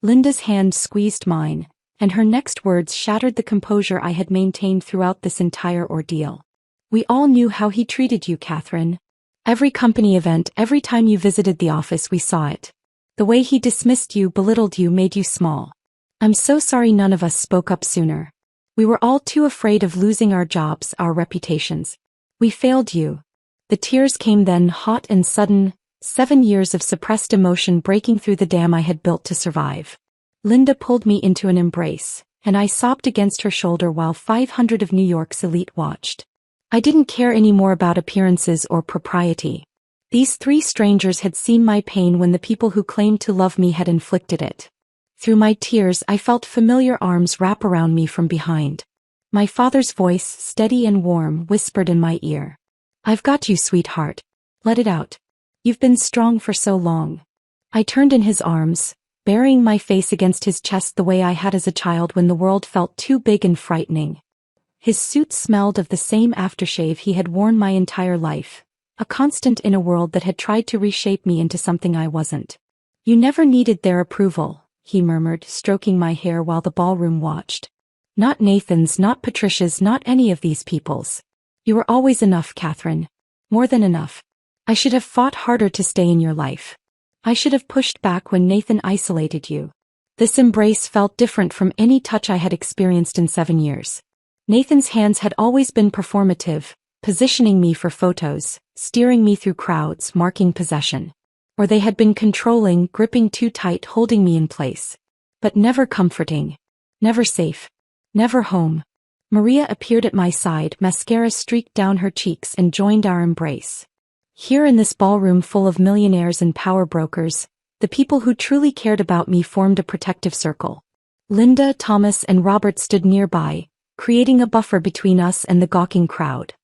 Linda's hand squeezed mine, and her next words shattered the composure I had maintained throughout this entire ordeal. We all knew how he treated you, Catherine. Every company event, every time you visited the office, we saw it. The way he dismissed you, belittled you, made you small. I'm so sorry none of us spoke up sooner. We were all too afraid of losing our jobs, our reputations. We failed you. The tears came then, hot and sudden, 7 years of suppressed emotion breaking through the dam I had built to survive. Linda pulled me into an embrace, and I sobbed against her shoulder while 500 of New York's elite watched. I didn't care anymore about appearances or propriety. These 3 strangers had seen my pain when the people who claimed to love me had inflicted it. Through my tears, I felt familiar arms wrap around me from behind. My father's voice, steady and warm, whispered in my ear. I've got you, sweetheart. Let it out. You've been strong for so long. I turned in his arms, burying my face against his chest the way I had as a child when the world felt too big and frightening. His suit smelled of the same aftershave he had worn my entire life, a constant in a world that had tried to reshape me into something I wasn't. You never needed their approval, he murmured, stroking my hair while the ballroom watched. Not Nathan's, not Patricia's, not any of these people's. You were always enough, Catherine. More than enough. I should have fought harder to stay in your life. I should have pushed back when Nathan isolated you. This embrace felt different from any touch I had experienced in 7 years. Nathan's hands had always been performative, positioning me for photos, steering me through crowds, marking possession. Or they had been controlling, gripping too tight, holding me in place. But never comforting. Never safe. Never home. Maria appeared at my side, mascara streaked down her cheeks, and joined our embrace. Here in this ballroom full of millionaires and power brokers, the people who truly cared about me formed a protective circle. Linda, Thomas, and Robert stood nearby, creating a buffer between us and the gawking crowd.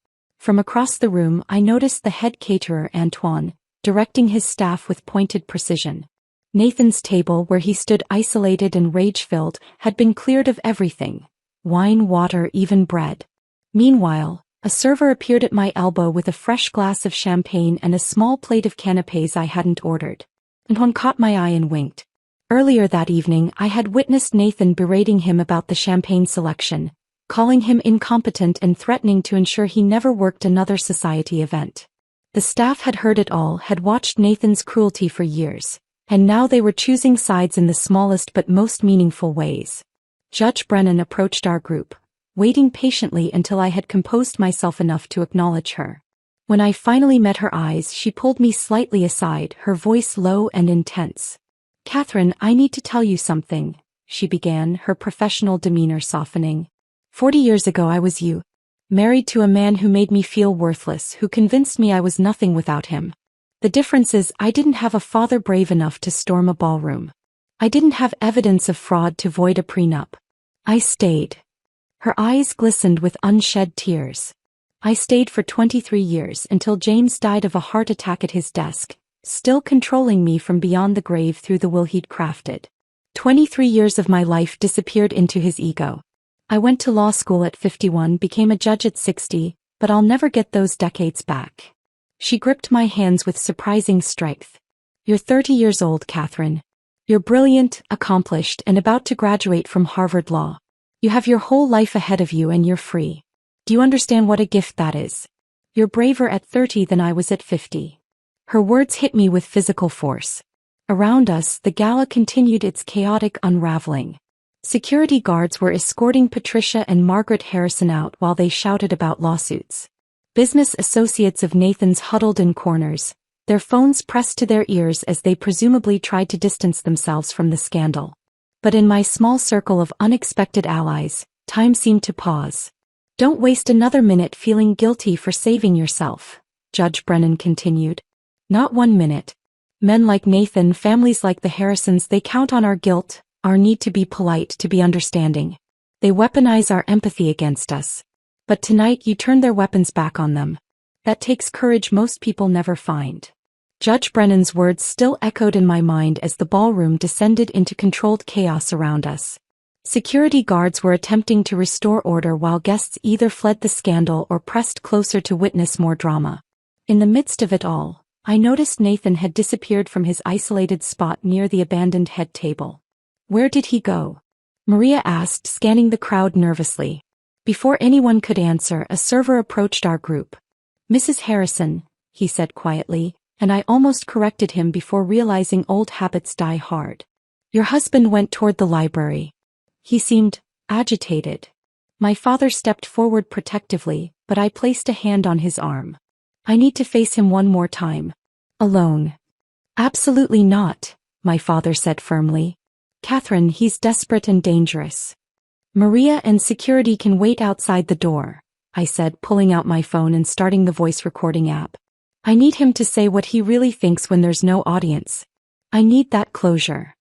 From across the room, I noticed the head caterer, Antoine, directing his staff with pointed precision. Nathan's table, where he stood isolated and rage-filled, had been cleared of everything. Wine, water, even bread. Meanwhile, a server appeared at my elbow with a fresh glass of champagne and a small plate of canapés I hadn't ordered. Antoine caught my eye and winked. Earlier that evening, I had witnessed Nathan berating him about the champagne selection, calling him incompetent and threatening to ensure he never worked another society event. The staff had heard it all, had watched Nathan's cruelty for years, and now they were choosing sides in the smallest but most meaningful ways. Judge Brennan approached our group, waiting patiently until I had composed myself enough to acknowledge her. When I finally met her eyes, she pulled me slightly aside, her voice low and intense. "Catherine, I need to tell you something," she began, her professional demeanor softening. 40 years ago I was married to a man who made me feel worthless, who convinced me I was nothing without him. The difference is I didn't have a father brave enough to storm a ballroom. I didn't have evidence of fraud to void a prenup. I stayed." Her eyes glistened with unshed tears. "I stayed for 23 years until James died of a heart attack at his desk, still controlling me from beyond the grave through the will he'd crafted. 23 years of my life disappeared into his ego. I went to law school at 51, became a judge at 60, but I'll never get those decades back." She gripped my hands with surprising strength. "You're 30 years old, Catherine. You're brilliant, accomplished, and about to graduate from Harvard Law. You have your whole life ahead of you and you're free. Do you understand what a gift that is? You're braver at 30 than I was at 50. Her words hit me with physical force. Around us, the gala continued its chaotic unraveling. Security guards were escorting Patricia and Margaret Harrison out while they shouted about lawsuits. Business associates of Nathan's huddled in corners, their phones pressed to their ears as they presumably tried to distance themselves from the scandal. But in my small circle of unexpected allies, time seemed to pause. "Don't waste another minute feeling guilty for saving yourself," Judge Brennan continued. "Not 1 minute. Men like Nathan, families like the Harrisons, they count on our guilt, our need to be polite, to be understanding. They weaponize our empathy against us. But tonight you turned their weapons back on them. That takes courage most people never find." Judge Brennan's words still echoed in my mind as the ballroom descended into controlled chaos around us. Security guards were attempting to restore order while guests either fled the scandal or pressed closer to witness more drama. In the midst of it all, I noticed Nathan had disappeared from his isolated spot near the abandoned head table. "Where did he go?" Maria asked, scanning the crowd nervously. Before anyone could answer, a server approached our group. "Mrs. Harrison," he said quietly, and I almost corrected him before realizing old habits die hard. "Your husband went toward the library. He seemed agitated." My father stepped forward protectively, but I placed a hand on his arm. "I need to face him one more time. Alone." "Absolutely not," my father said firmly. "Catherine, he's desperate and dangerous. Maria and security can wait outside the door," I said, pulling out my phone and starting the voice recording app. "I need him to say what he really thinks when there's no audience. I need that closure."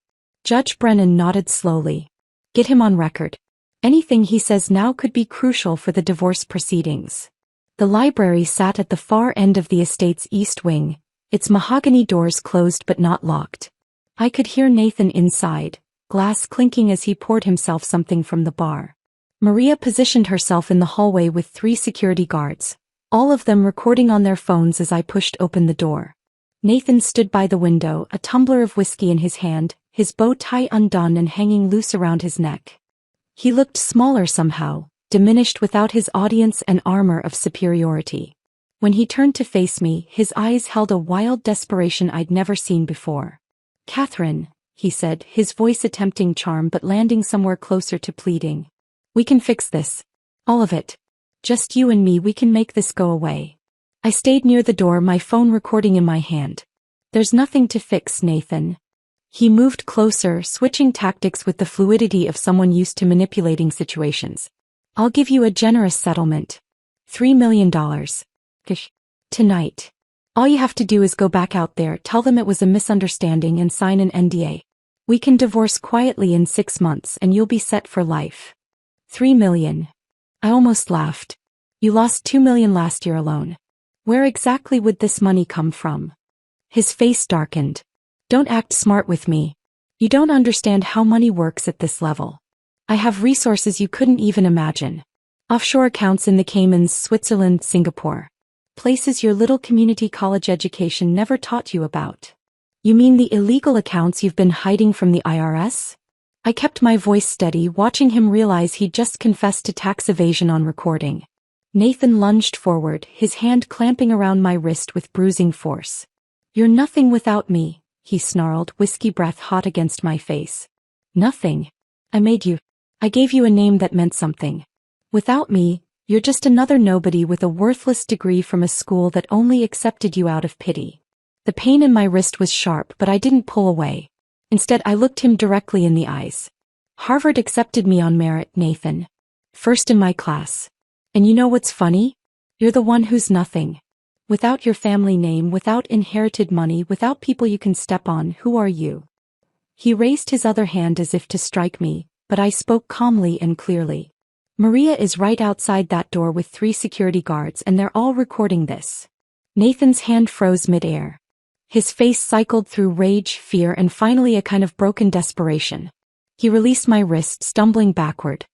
Judge Brennan nodded slowly. "Get him on record. Anything he says now could be crucial for the divorce proceedings." The library sat at the far end of the estate's east wing, its mahogany doors closed but not locked. I could hear Nathan inside, glass clinking as he poured himself something from the bar. Maria positioned herself in the hallway with 3 security guards, all of them recording on their phones as I pushed open the door. Nathan stood by the window, a tumbler of whiskey in his hand, his bow tie undone and hanging loose around his neck. He looked smaller somehow, diminished without his audience and armor of superiority. When he turned to face me, his eyes held a wild desperation I'd never seen before. "Catherine," he said, his voice attempting charm but landing somewhere closer to pleading. "We can fix this. All of it. Just you and me, we can make this go away." I stayed near the door, my phone recording in my hand. "There's nothing to fix, Nathan." He moved closer, switching tactics with the fluidity of someone used to manipulating situations. "I'll give you a generous settlement. $3 million. Tonight. All you have to do is go back out there, tell them it was a misunderstanding and sign an NDA. We can divorce quietly in 6 months and you'll be set for life." $3 million. I almost laughed. "You lost $2 million last year alone. Where exactly would this money come from?" His face darkened. "Don't act smart with me. You don't understand how money works at this level. I have resources you couldn't even imagine. Offshore accounts in the Caymans, Switzerland, Singapore. Places your little community college education never taught you about." "You mean the illegal accounts you've been hiding from the IRS?" I kept my voice steady, watching him realize he'd just confessed to tax evasion on recording. Nathan lunged forward, his hand clamping around my wrist with bruising force. "You're nothing without me," he snarled, whiskey breath hot against my face. "Nothing. I made you. I gave you a name that meant something. Without me, you're just another nobody with a worthless degree from a school that only accepted you out of pity. The pain in my wrist was sharp, but I didn't pull away. Instead, I looked him directly in the eyes. Harvard accepted me on merit, Nathan. First in my class. And you know what's funny? You're the one who's nothing. Without your family name, without inherited money, without people you can step on, who are you? He raised his other hand as if to strike me, but I spoke calmly and clearly. Maria is right outside that door with 3 security guards, and they're all recording this. Nathan's hand froze mid-air. His face cycled through rage, fear, and finally a kind of broken desperation. He released my wrist, stumbling backward.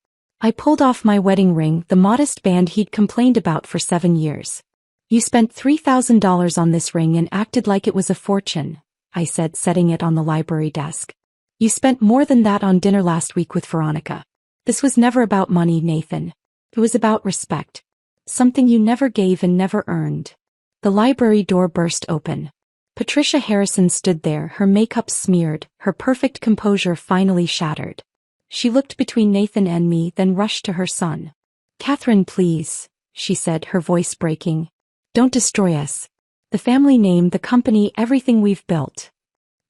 I pulled off my wedding ring, the modest band he'd complained about for 7 years. You spent $3,000 on this ring and acted like it was a fortune, I said, setting it on the library desk. You spent more than that on dinner last week with Veronica. This was never about money, Nathan. It was about respect. Something you never gave and never earned. The library door burst open. Patricia Harrison stood there, her makeup smeared, her perfect composure finally shattered. She looked between Nathan and me, then rushed to her son. "Catherine, please," she said, her voice breaking. "Don't destroy us. The family name, the company, everything we've built.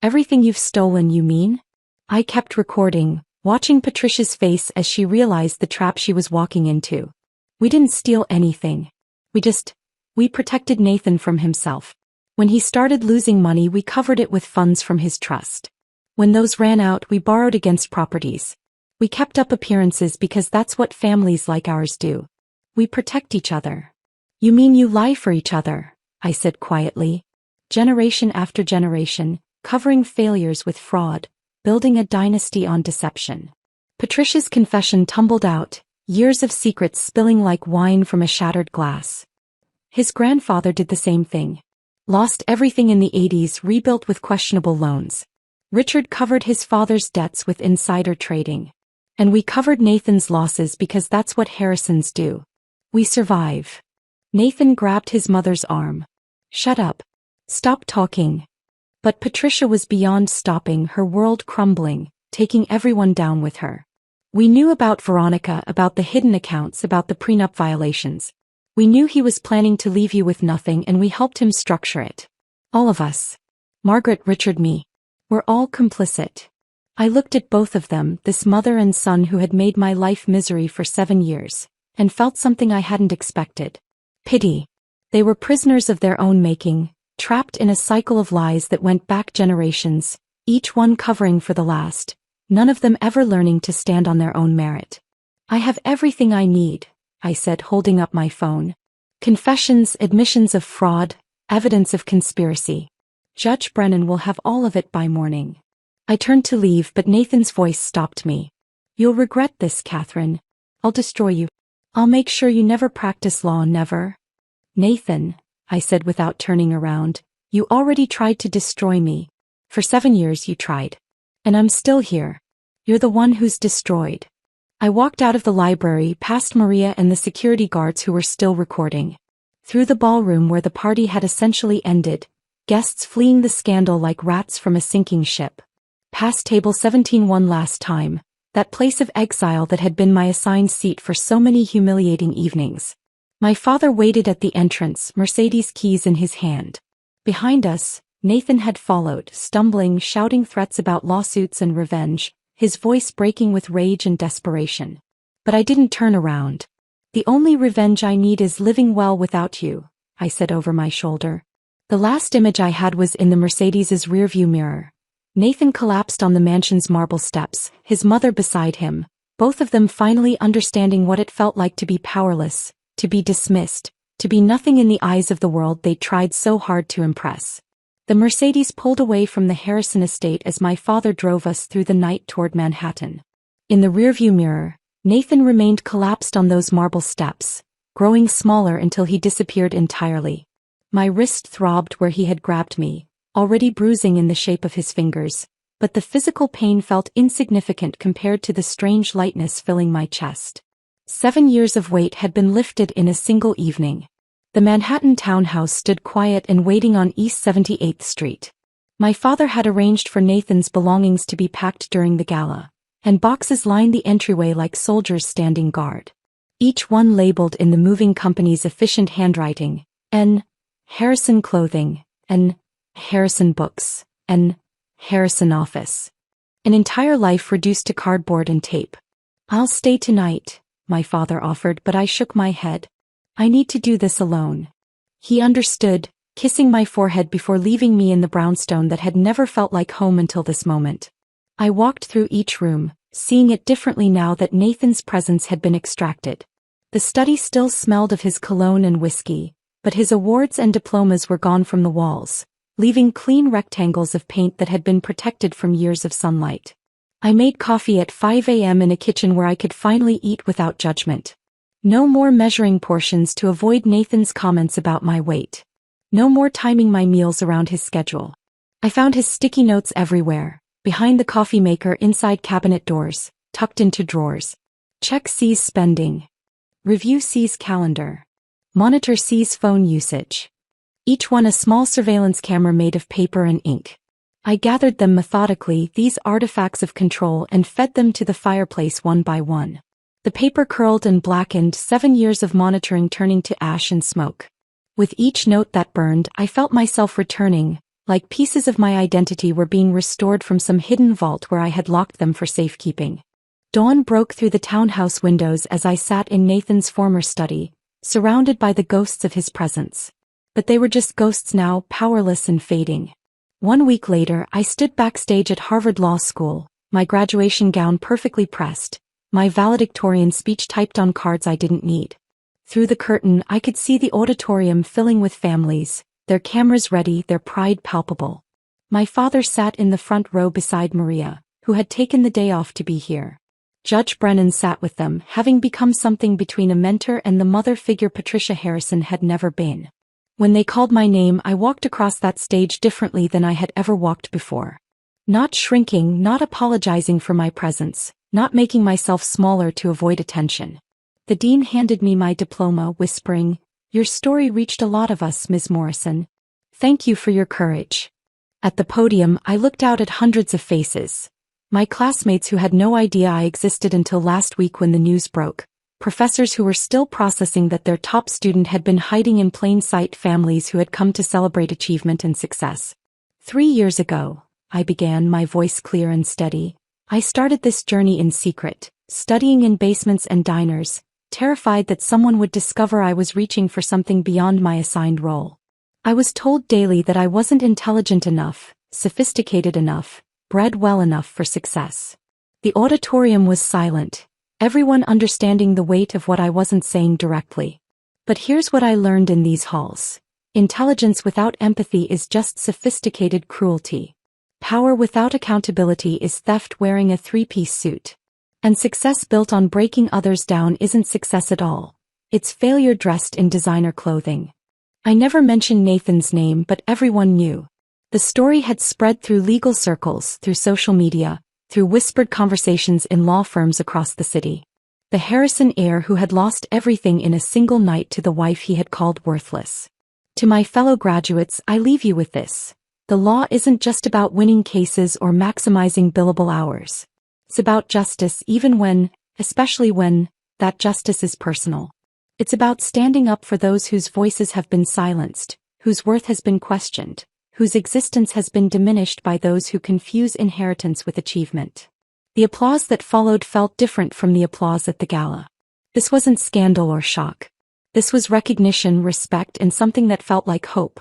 Everything you've stolen, you mean?" I kept recording, watching Patricia's face as she realized the trap she was walking into. We didn't steal anything. We protected Nathan from himself. When he started losing money, we covered it with funds from his trust. When those ran out, we borrowed against properties. We kept up appearances because that's what families like ours do. We protect each other. "You mean you lie for each other?" I said quietly. "Generation after generation, covering failures with fraud, building a dynasty on deception." Patricia's confession tumbled out, years of secrets spilling like wine from a shattered glass. His grandfather did the same thing. Lost everything in the 80s, rebuilt with questionable loans. Richard covered his father's debts with insider trading. And we covered Nathan's losses because that's what Harrisons do. We survive. Nathan grabbed his mother's arm. "Shut up. Stop talking." But Patricia was beyond stopping, her world crumbling, taking everyone down with her. "We knew about Veronica, about the hidden accounts, about the prenup violations. We knew he was planning to leave you with nothing, and we helped him structure it. All of us. Margaret, Richard, me. We're all complicit." I looked at both of them, this mother and son who had made my life misery for 7 years, and felt something I hadn't expected. Pity. They were prisoners of their own making, trapped in a cycle of lies that went back generations, each one covering for the last, none of them ever learning to stand on their own merit. "I have everything I need," I said, holding up my phone. "Confessions, admissions of fraud, evidence of conspiracy. Judge Brennan will have all of it by morning." I turned to leave, but Nathan's voice stopped me. "You'll regret this, Catherine. I'll destroy you. I'll make sure you never practice law, never." "Nathan," I said without turning around, "you already tried to destroy me. For 7 years you tried. And I'm still here. You're the one who's destroyed." I walked out of the library, past Maria and the security guards who were still recording. Through the ballroom where the party had essentially ended, guests fleeing the scandal like rats from a sinking ship. Past table 17 one last time, that place of exile that had been my assigned seat for so many humiliating evenings. My father waited at the entrance, Mercedes keys in his hand. Behind us, Nathan had followed, stumbling, shouting threats about lawsuits and revenge, his voice breaking with rage and desperation. But I didn't turn around. "The only revenge I need is living well without you," I said over my shoulder. The last image I had was in the Mercedes's rearview mirror. Nathan collapsed on the mansion's marble steps, his mother beside him, both of them finally understanding what it felt like to be powerless, to be dismissed, to be nothing in the eyes of the world they tried so hard to impress. The Mercedes pulled away from the Harrison estate as my father drove us through the night toward Manhattan. In the rearview mirror, Nathan remained collapsed on those marble steps, growing smaller until he disappeared entirely. My wrist throbbed where he had grabbed me, already bruising in the shape of his fingers, but the physical pain felt insignificant compared to the strange lightness filling my chest. 7 years of weight had been lifted in a single evening. The Manhattan townhouse stood quiet and waiting on East 78th Street. My father had arranged for Nathan's belongings to be packed during the gala, and boxes lined the entryway like soldiers standing guard. each one labeled in the moving company's efficient handwriting: N. Harrison Clothing, N. Harrison Books, N. Harrison Office. An entire life reduced to cardboard and tape. "I'll stay tonight," my father offered, but I shook my head. "I need to do this alone." He understood, kissing my forehead before leaving me in the brownstone that had never felt like home until this moment. I walked through each room, seeing it differently now that Nathan's presence had been extracted. The study still smelled of his cologne and whiskey, but his awards and diplomas were gone from the walls, leaving clean rectangles of paint that had been protected from years of sunlight. I made coffee at 5 a.m. in a kitchen where I could finally eat without judgment. No more measuring portions to avoid Nathan's comments about my weight. No more timing my meals around his schedule. I found his sticky notes everywhere, behind the coffee maker, inside cabinet doors, tucked into drawers. Check C's spending. Review C's calendar. Monitor C's phone usage. Each one a small surveillance camera made of paper and ink. I gathered them methodically, these artifacts of control, and fed them to the fireplace one by one. The paper curled and blackened, 7 years of monitoring turning to ash and smoke. With each note that burned, I felt myself returning, like pieces of my identity were being restored from some hidden vault where I had locked them for safekeeping. Dawn broke through the townhouse windows as I sat in Nathan's former study, surrounded by the ghosts of his presence. But they were just ghosts now, powerless and fading. 1 week later, I stood backstage at Harvard Law School, my graduation gown perfectly pressed, my valedictorian speech typed on cards I didn't need. Through the curtain, I could see the auditorium filling with families, their cameras ready, their pride palpable. My father sat in the front row beside Maria, who had taken the day off to be here. Judge Brennan sat with them, having become something between a mentor and the mother figure Patricia Harrison had never been. When they called my name, I walked across that stage differently than I had ever walked before. Not shrinking, not apologizing for my presence, not making myself smaller to avoid attention. The dean handed me my diploma, whispering, "Your story reached a lot of us, Ms. Morrison. Thank you for your courage." At the podium, I looked out at hundreds of faces. My classmates who had no idea I existed until last week when the news broke. Professors who were still processing that their top student had been hiding in plain sight, families who had come to celebrate achievement and success. 3 years ago, I began, my voice clear and steady. I started this journey in secret, studying in basements and diners, terrified that someone would discover I was reaching for something beyond my assigned role. I was told daily that I wasn't intelligent enough, sophisticated enough, bred well enough for success. The auditorium was silent, everyone understanding the weight of what I wasn't saying directly. But here's what I learned in these halls. Intelligence without empathy is just sophisticated cruelty. Power without accountability is theft wearing a 3-piece suit. And success built on breaking others down isn't success at all. It's failure dressed in designer clothing. I never mentioned Nathan's name, but everyone knew. The story had spread through legal circles, through social media, through whispered conversations in law firms across the city. The Harrison heir who had lost everything in a single night to the wife he had called worthless. To my fellow graduates, I leave you with this. The law isn't just about winning cases or maximizing billable hours. It's about justice, even when, especially when, that justice is personal. It's about standing up for those whose voices have been silenced, whose worth has been questioned, whose existence has been diminished by those who confuse inheritance with achievement. The applause that followed felt different from the applause at the gala. This wasn't scandal or shock. This was recognition, respect, and something that felt like hope.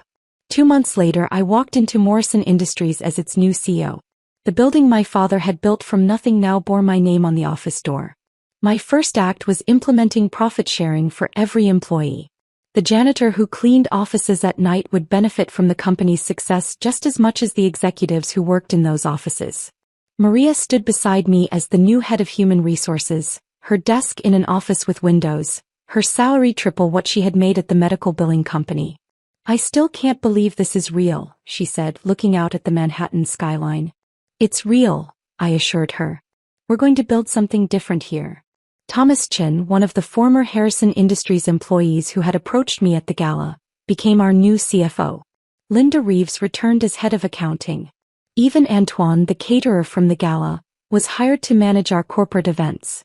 2 months later, I walked into Morrison Industries as its new CEO. The building my father had built from nothing now bore my name on the office door. My first act was implementing profit sharing for every employee. The janitor who cleaned offices at night would benefit from the company's success just as much as the executives who worked in those offices. Maria stood beside me as the new head of human resources, her desk in an office with windows, her salary triple what she had made at the medical billing company. "I still can't believe this is real," she said, looking out at the Manhattan skyline. "It's real," I assured her. "We're going to build something different here." Thomas Chin, one of the former Harrison Industries employees who had approached me at the gala, became our new CFO. Linda Reeves returned as head of accounting. Even Antoine, the caterer from the gala, was hired to manage our corporate events.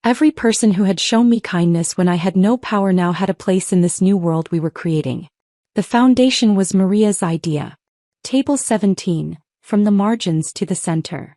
Every person who had shown me kindness when I had no power now had a place in this new world we were creating. The foundation was Maria's idea. Table 17, From the Margins to the Center.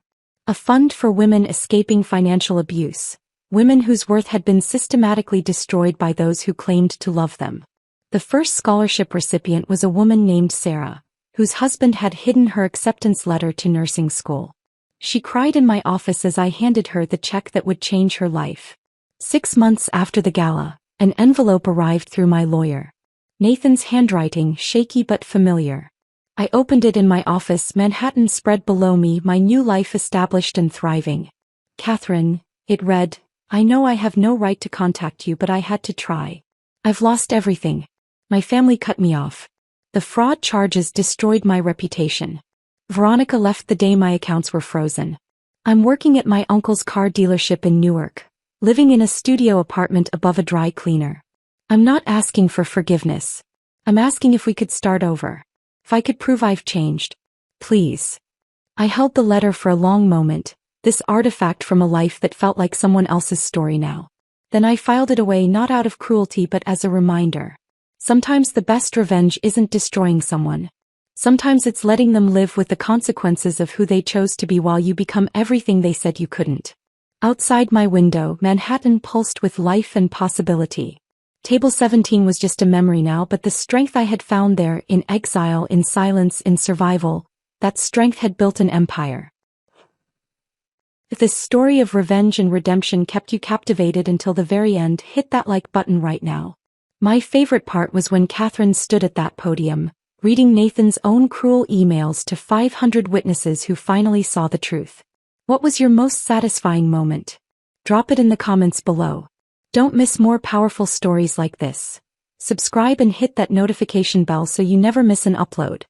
A fund for women escaping financial abuse, women whose worth had been systematically destroyed by those who claimed to love them. The first scholarship recipient was a woman named Sarah, whose husband had hidden her acceptance letter to nursing school. She cried in my office as I handed her the check that would change her life. 6 months after the gala, an envelope arrived through my lawyer. Nathan's handwriting, shaky but familiar. I opened it in my office, Manhattan spread below me, my new life established and thriving. Catherine, it read, I know I have no right to contact you, but I had to try. I've lost everything. My family cut me off. The fraud charges destroyed my reputation. Veronica left the day my accounts were frozen. I'm working at my uncle's car dealership in Newark, living in a studio apartment above a dry cleaner. I'm not asking for forgiveness. I'm asking if we could start over. If I could prove I've changed. Please. I held the letter for a long moment, this artifact from a life that felt like someone else's story now. Then I filed it away, not out of cruelty but as a reminder. Sometimes the best revenge isn't destroying someone. Sometimes it's letting them live with the consequences of who they chose to be while you become everything they said you couldn't. Outside my window, Manhattan pulsed with life and possibility. Table 17 was just a memory now, but the strength I had found there, in exile, in silence, in survival, that strength had built an empire. If this story of revenge and redemption kept you captivated until the very end, hit that like button right now. My favorite part was when Catherine stood at that podium, reading Nathan's own cruel emails to 500 witnesses who finally saw the truth. What was your most satisfying moment? Drop it in the comments below. Don't miss more powerful stories like this. Subscribe and hit that notification bell so you never miss an upload.